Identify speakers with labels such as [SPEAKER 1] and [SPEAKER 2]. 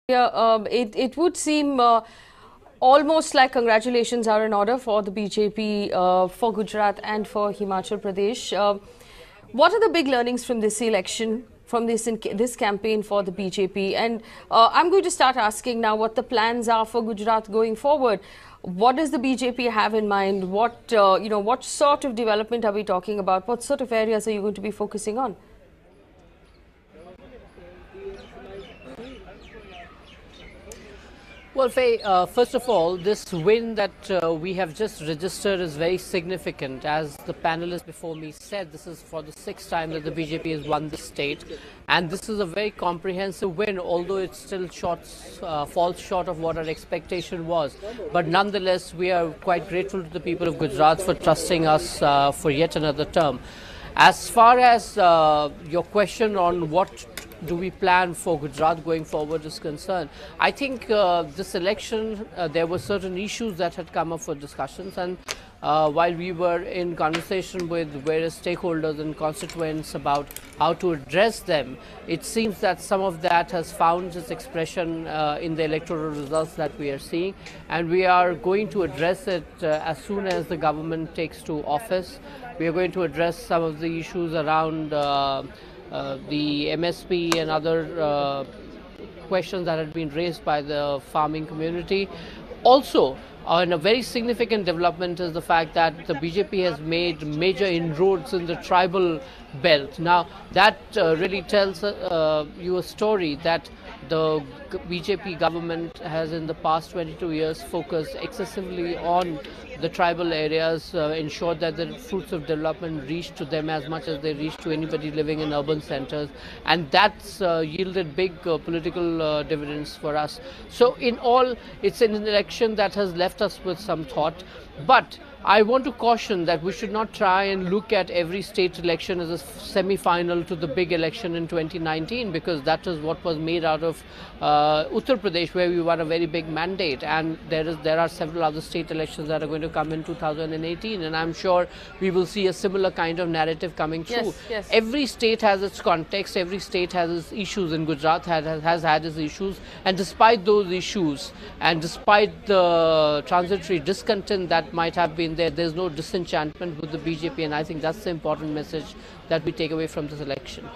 [SPEAKER 1] Yeah, it would seem almost like congratulations are in order for the BJP, for Gujarat and for Himachal Pradesh. What are the big learnings from this election, from this campaign for the BJP? And I'm going to start asking now what the plans are for Gujarat going forward. What does the BJP have in mind? What sort of development are we talking about? What sort of areas are you going to be focusing on?
[SPEAKER 2] Well, Faye, first of all, this win that we have just registered is very significant. As the panelists before me said, this is for the sixth time that the BJP has won the state. And this is a very comprehensive win, although it still falls short of what our expectation was. But nonetheless, we are quite grateful to the people of Gujarat for trusting us for yet another term. As far as your question on what do we plan for Gujarat going forward is concerned, I think this election, there were certain issues that had come up for discussions, and while we were in conversation with various stakeholders and constituents about how to address them, it seems that some of that has found its expression in the electoral results that we are seeing, and we are going to address it as soon as the government takes to office. We are going to address some of the issues around the MSP and other questions that had been raised by the farming community. Also, and a very significant development is the fact that the BJP has made major inroads in the tribal belt. Now, that really tells you a story that the BJP government has in the past 22 years focused excessively on the tribal areas, ensured that the fruits of development reach to them as much as they reach to anybody living in urban centers, and that's yielded big political dividends for us. So in all, it's an election that has left us with some thought, but I want to caution that we should not try and look at every state election as a semi-final to the big election in 2019, because that is what was made out of Uttar Pradesh, where we won a very big mandate, and there are several other state elections that are going to come in 2018, and I'm sure we will see a similar kind of narrative coming through.
[SPEAKER 1] Yes, yes.
[SPEAKER 2] Every state has its context, every state has its issues, and Gujarat has had its issues, and despite those issues and despite the transitory discontent that might have been there's no disenchantment with the BJP, and I think that's the important message that we take away from this election.